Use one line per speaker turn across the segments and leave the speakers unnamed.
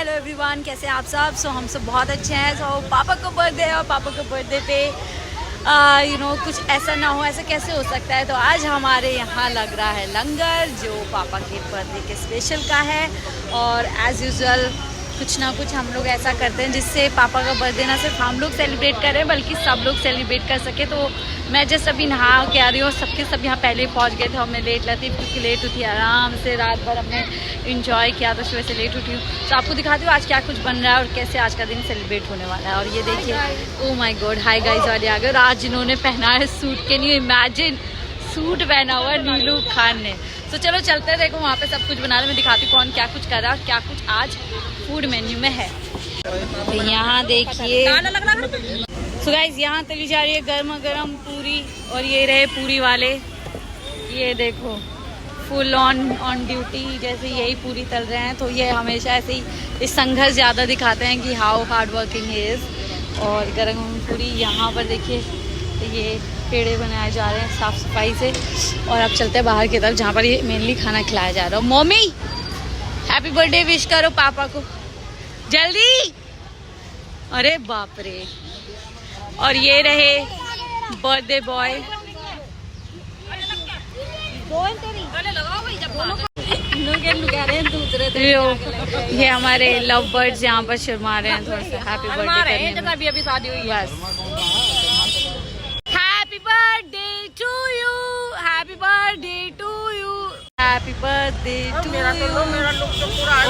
Everyone, कैसे आप सब? हम सब बहुत अच्छे हैं। पापा को बर्थडे है और पापा को बर्थडे पे कुछ ऐसा ना हो, ऐसा कैसे हो सकता है। तो आज हमारे यहाँ लग रहा है लंगर, जो पापा के बर्थडे के स्पेशल का है। और एज़ यूजुअल कुछ ना कुछ हम लोग ऐसा करते हैं जिससे पापा का बर्थडे ना सिर्फ हम लोग सेलिब्रेट करें बल्कि सब लोग सेलिब्रेट कर सके। तो मैं जस्ट अभी नहा के आ रही हूँ, सब यहाँ पहले ही पहुँच गए थे और मैं लेट लतीफ़ क्योंकि लेट उठी, आराम से रात भर हमने इंजॉय किया तो सुबह से लेट उठी हूँ। तो आपको दिखाती हूँ आज क्या कुछ बन रहा है और कैसे आज का दिन सेलिब्रेट होने वाला है। और ये देखिए, oh my God, hi guys वाले आ गए। और आज जिन्होंने पहना है suit, can you imagine, suit पहना हुआ नीलू खान ने। तो चलो चलते हैं, देखो वहाँ पे सब कुछ बना रहे, मैं दिखाती हूँ कौन क्या कुछ कर रहा है और क्या कुछ आज फूड मेन्यू में है। तो यहाँ देखिए, सो गाइस यहाँ तली जा रही है गर्मा गर्म पूरी। और ये रहे पूरी वाले, ये देखो फुल ऑन ड्यूटी, जैसे यही पूरी तल रहे हैं। तो ये हमेशा ऐसे ही इस संघर्ष ज़्यादा दिखाते हैं कि how hard working he is. और गर्म पूरी यहाँ पर देखिए, तो ये पेड़े बनाए जा रहे हैं साफ़ सफाई से। और अब चलते हैं बाहर की तरफ जहाँ पर ये मेनली खाना खिलाया जा रहा है। मम्मी हैप्पी बर्थडे विश करो पापा को जल्दी। अरे बाप रे। और ये रहे बर्थडे बॉय, ये हमारे लव बर्ड्स यहाँ पर शर्मा रहे हैं थोड़ा सा हैप्पी बर्थडे करने में। अभी शादी हुई है। Happy birthday to you, happy birthday to you, happy birthday to you.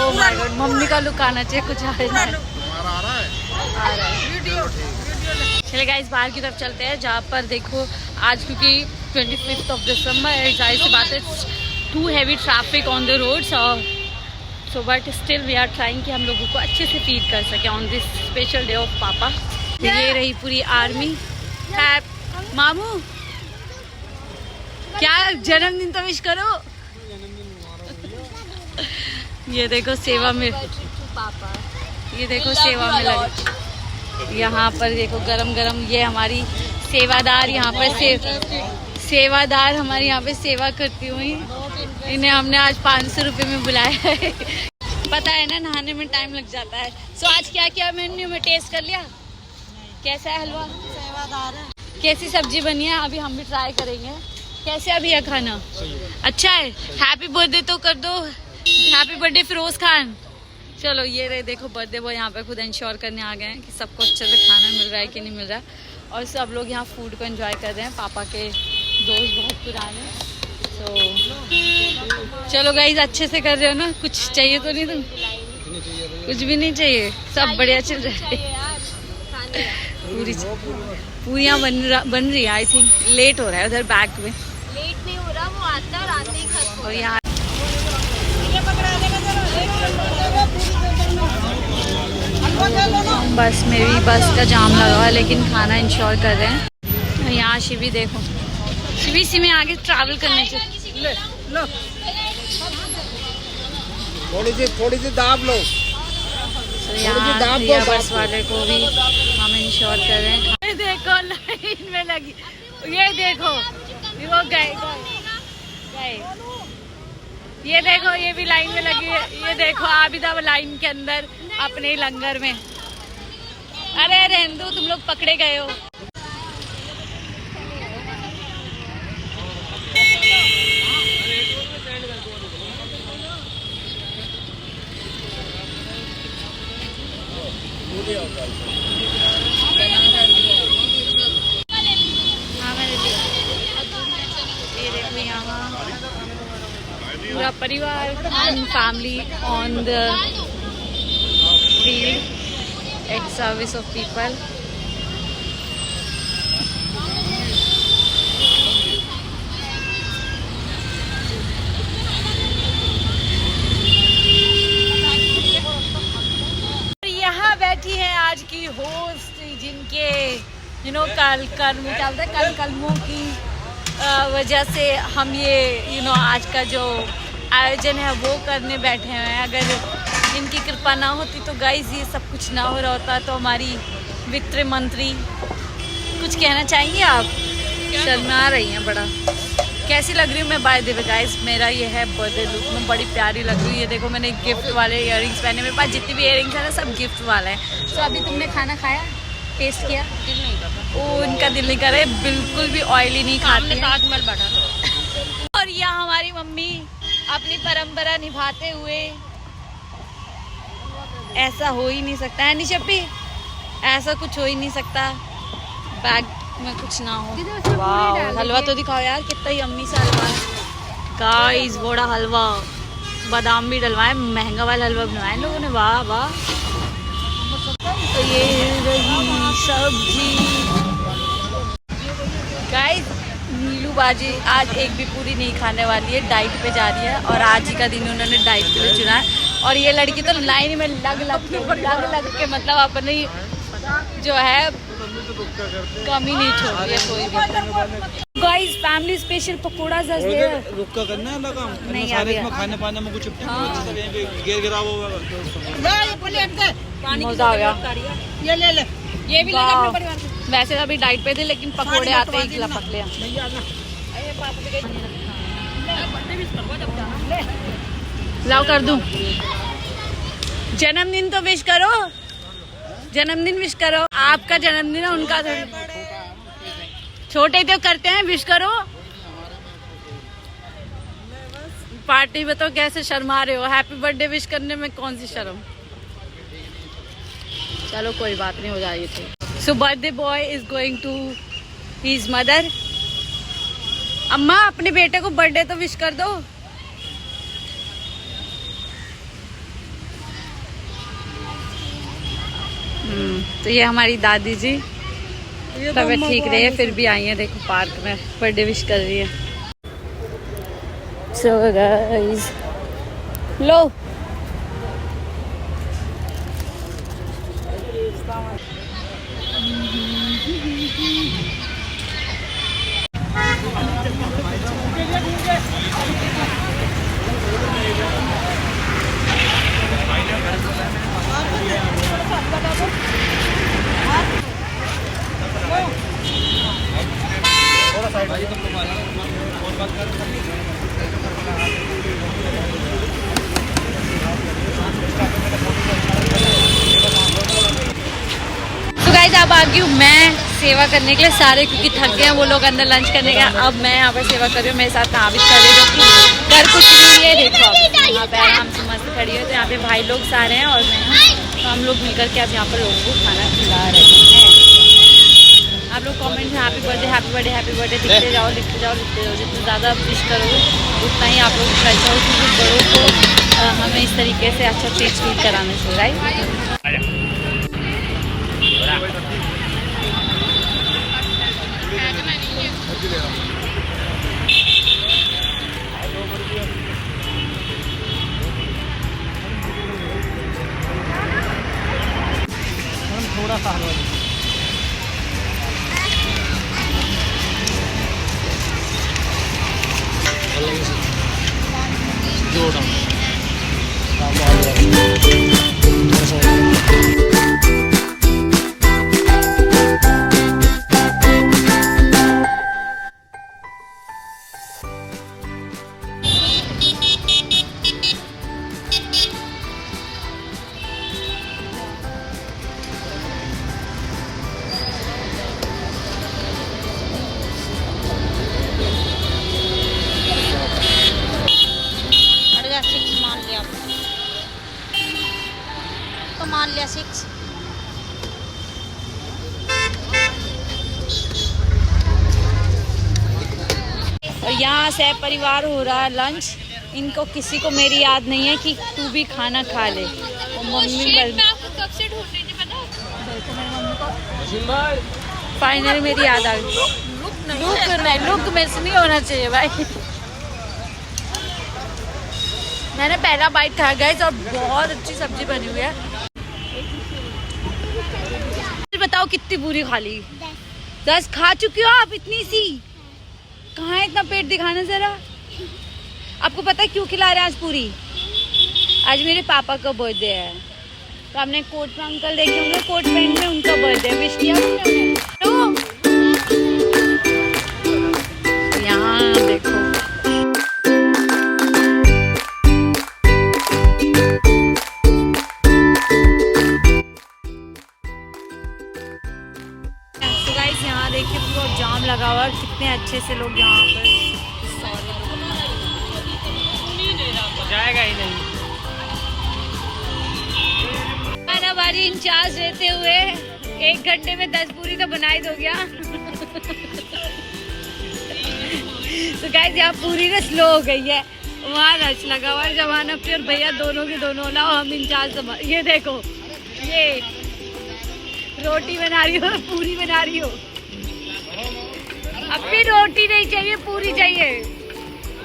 Oh my god, mummy का लुक आना चाहिए कुछ आ रहा है। चले गाइस बाहर की तरफ चलते हैं जहाँ पर देखो आज क्योंकि 25 दिसंबर जाहिर सी बात है, too heavy traffic on the roads. So but still we are trying कि हम लोगों को अच्छे से फीड कर सके on this special day of पापा। ये रही पूरी आर्मी। मामू क्या जन्मदिन तो विश करो। ये देखो सेवा में, ये देखो सेवा में लगे। यहाँ पर देखो गरम गरम, ये हमारी सेवादार यहाँ पर सेवादार हमारी यहाँ पे सेवा करती हुई, इन्हें हमने आज 500 रुपये में बुलाया है। पता है ना, नहाने में टाइम लग जाता है। सो आज क्या क्या मेन्यू में टेस्ट कर लिया, कैसा है हलवा, सेवादार है, कैसी सब्जी बनी है, अभी हम भी ट्राई करेंगे। कैसे अभी है खाना, अच्छा है। हैप्पी बर्थडे तो कर दो, हैप्पी बर्थडे फिरोज खान। चलो ये रहे देखो बर्थडे बॉय यहाँ पे खुद इंश्योर करने आ गए हैं कि सबको अच्छे से खाना मिल रहा है कि नहीं मिल रहा है। और सब लोग यहाँ फूड को एंजॉय कर रहे हैं, पापा के दोस्त बहुत पुराने। तो चलो गाइस अच्छे से कर रहे हो ना, कुछ चाहिए तो नहीं, तुम कुछ भी नहीं चाहिए, सब बढ़िया चल रहा है। पूरियाँ बन रही है। आई थिंक लेट हो रहा है उधर बैक में, लेट नहीं हो रहा, वो आता और आते ही खत्म। और यहाँ बस में भी बस का जाम लगा हुआ है लेकिन खाना इंश्योर कर रहे हैं। यहाँ शिवी देखो, शिवी सी में आगे ट्रैवल करने से
थोड़ी सी दाब लो।
तो यहाँ बस वाले को भी हम इंश्योर कर रहे हैं। ये देखो लाइन में लगी, ये देखो वो गए, ये देखो ये भी लाइन में लगी है। ये देखो आबिदा लाइन के अंदर अपने लंगर में। अरे रहने दो, तुम लोग पकड़े गए हो। ये देखो यहाँ पूरा परिवार and family on the field at service of people. यहाँ बैठी है आज की होस्ट, जिनके कलमों की वजह से हम ये आज का जो आयोजन है वो करने बैठे हैं। अगर इनकी कृपा ना होती तो गाइस ये सब कुछ ना हो रहा होता। तो हमारी वित्त मंत्री कुछ कहना चाहेंगे आप? शर्मा रही हैं बड़ा। कैसी लग रही हूँ मैं बाय द वे गाइस, मेरा ये है बर्थडे लुक, मैं बड़ी प्यारी लग रही हूँ। ये देखो मैंने गिफ्ट वाले इयररिंग्स पहने, मेरे पास जितनी भी इयररिंग्स है ना सब गिफ्ट वाला है। तो अभी तुमने खाना खाया, टेस्ट किया?
दिल नहीं करता।
ओ इनका दिल नहीं करे, बिल्कुल भी ऑयली नहीं खाती।
ताजमहल बैठा
और यहाँ हमारी मम्मी अपनी परंपरा निभाते हुए, ऐसा हो ही नहीं सकता है निशप्पी, ऐसा कुछ हो ही नहीं सकता बैग में कुछ ना हो। वाह हलवा तो दिखाओ यार, कितना ही अम्मी सा हलवा है गाइस, बड़ा हलवा, बादाम भी डलवाए, महंगा वाला हलवा बनवाया इन लोगों ने। वाह वाह। तो ये रही सब्जी गाइस। नीलू बाजी आज एक भी पूरी नहीं खाने वाली है, डाइट पे जा रही है और आज ही का दिन उन्होंने डाइट के लिए चुना है। और ये लड़की तो लाइन में लग के मतलब अपनी जो है कमी नहीं छोड़ रही है कोई भी। गाइस फैमिली स्पेशल पकोड़ा
रुक का करना है काम
नहीं
सारे इसमें खाने पाने में कुछ गिर गिरा हुआ
मजा आ गया।
ये ले ले, ये भी ले ले अपने परिवार के।
वैसे तो अभी डाइट पे थे लेकिन पकोड़े आते ही लपक लिया। लाओ कर दूं, जन्मदिन तो विश करो, जन्मदिन विश करो। आपका जन्मदिन है, उनका छोटे तो करते हैं, विश करो। पार्टी में तो कैसे शर्मा रहे हो, हैप्पी बर्थडे विश करने में कौन सी शर्म। चलो कोई बात नहीं, हो जाएगी थी। So birthday boy is going to his mother. अम्मा अपने बेटे को बर्थडे तो विश कर दो। तो ये हमारी दादी जी तबीयत ठीक रही है फिर भी आई है, देखो पार्क में बर्थडे विश कर रही है। सो गाइस लो अब आ गई हूँ मैं सेवा करने के लिए, सारे क्योंकि थक गए हैं वो लोग अंदर लंच करने गए। अब मैं यहाँ पर सेवा कर रही हूँ, मेरे साथ काबिज कर रही हूँ क्योंकि घर कुछ नहीं है। देखो अब यहाँ पे आराम से मस्त खड़ी है, तो यहाँ पे भाई लोग सारे हैं और मैं हूँ, तो हम लोग मिलकर के अब यहाँ पर लोगों को खाना खिला रहे हैं। आप लोग कमेंट में happy birthday happy birthday happy birthday लिखते जाओ लिखते जाओ लिखते जाओ। जितना ज़्यादा विश करोगे उतना ही आप लोग को अच्छा हो, क्योंकि बड़ों को हमें इस तरीके से अच्छा चीज़ फील कराना चाहिए, राइट।
थोड़ा सा
मान लिया 6।
और यहाँ से परिवार हो रहा है लंच। इनको किसी को मेरी याद नहीं है कि तू भी खाना खा ले। मम्मी
कब से ढूंढ रही थी पता?
फाइनली मेरी याद आ गई। लुक मेरे से नहीं होना चाहिए भाई। मैंने पहला बाइट खाया गाइस और बहुत अच्छी सब्जी बनी हुई है। बताओ कितनी पूरी खा ली? 10 खा चुकी हो आप इतनी सी? कहाँ है इतना पेट दिखाना जरा। आपको पता है क्यों खिला रहे हैं आज पूरी? आज मेरे पापा का बर्थडे है, तो हमने कोट में अंकल देखे होंगे कोट पैंट में, उनका बर्थडे विश किया हमने। तो यहाँ देखो अच्छे से लोग यहाँ पर सारे
जाएगा ही नहीं।
खाना बारी इंचार्ज रहते हुए 1 घंटे में 10 पूरी तो बना ही दो गया। तो गाइस यहाँ पूरी ना स्लो हो गई है, वहाँ रश लगा हुआ है। जवान अपनी और भैया दोनों के दोनों लाओ, हम इंचार्ज। ये देखो, ये रोटी बना रही हो, पूरी बना रही हो। अब भी रोटी नहीं चाहिए, पूरी चाहिए।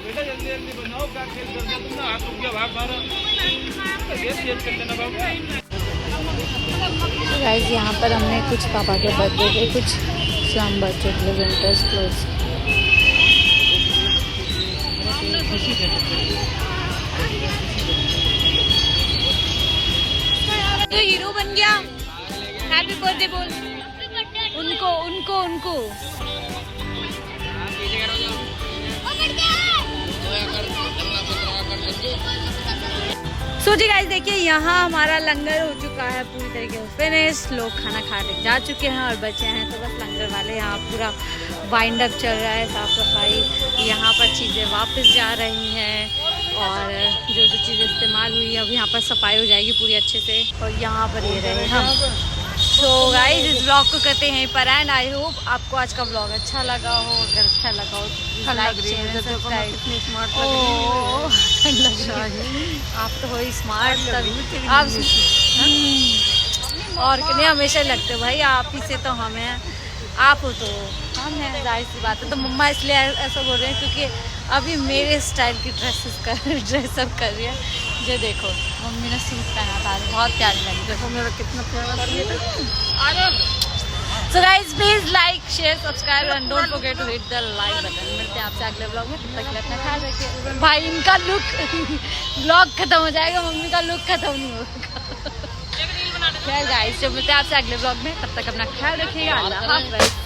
बेटा जल्दी जल्दी बनाओ, क्या खेल कर दिया तुमने, हाथ रुक गया, भाग मारो, ये कर देना बाबू।
गाइस यहाँ पर हमने कुछ पापा के बर्थडे पे कुछ सांबर चटनी विंटर्स क्लोथ्स तो हीरो बन गया। हैप्पी बर्थडे बोल उनको उनको उनको। सो जी गाइस देखिए, यहाँ हमारा लंगर हो चुका है पूरी तरीके से फिनिश। लोग खाना खाने जा चुके हैं और बचे हैं तो बस लंगर वाले। यहाँ पूरा वाइंड अप चल रहा है, साफ सफाई। यहाँ पर चीज़ें वापस जा रही हैं और जो जो चीज़ें इस्तेमाल हुई अब यहाँ पर सफाई हो जाएगी पूरी अच्छे से। और यहाँ पर ये रहे हम। तो गाइस इस ब्लॉग को करते हैं यहीं पर एंड। आई होप आपको आज का ब्लॉग अच्छा लगा हो। अगर अच्छा लगा हो तो लाइक शेयर सब्सक्राइब। आप तो हो ही स्मार्ट तभी आप और नहीं हमेशा लगते हो भाई, आप ही से तो हम हैं, आप हो तो हम हैं, जाहिर सी बात है। तो मम्मा इसलिए ऐसा बोल रहे हैं क्योंकि अभी मेरे स्टाइल की ड्रेसअप कर रही है। ये देखो मम्मी ने सूट पहना था, बहुत प्यारी लगी। देखो मेरा कितना प्यारा लगा। So guys please like share subscribe and don't forget to hit the like button. मिलते हैं आपसे अगले ब्लॉग में, तब तक के लिए अपना ख्याल रखिए। भाई इनका लुक ब्लॉग खत्म हो जाएगा, मम्मी का लुक खत्म नहीं होगा। खैर गाइस जो मिलते हैं आपसे अगले ब्लॉग में, तब तक अपना ख्याल रखिएगा। अल्लाह हाफ़िज़।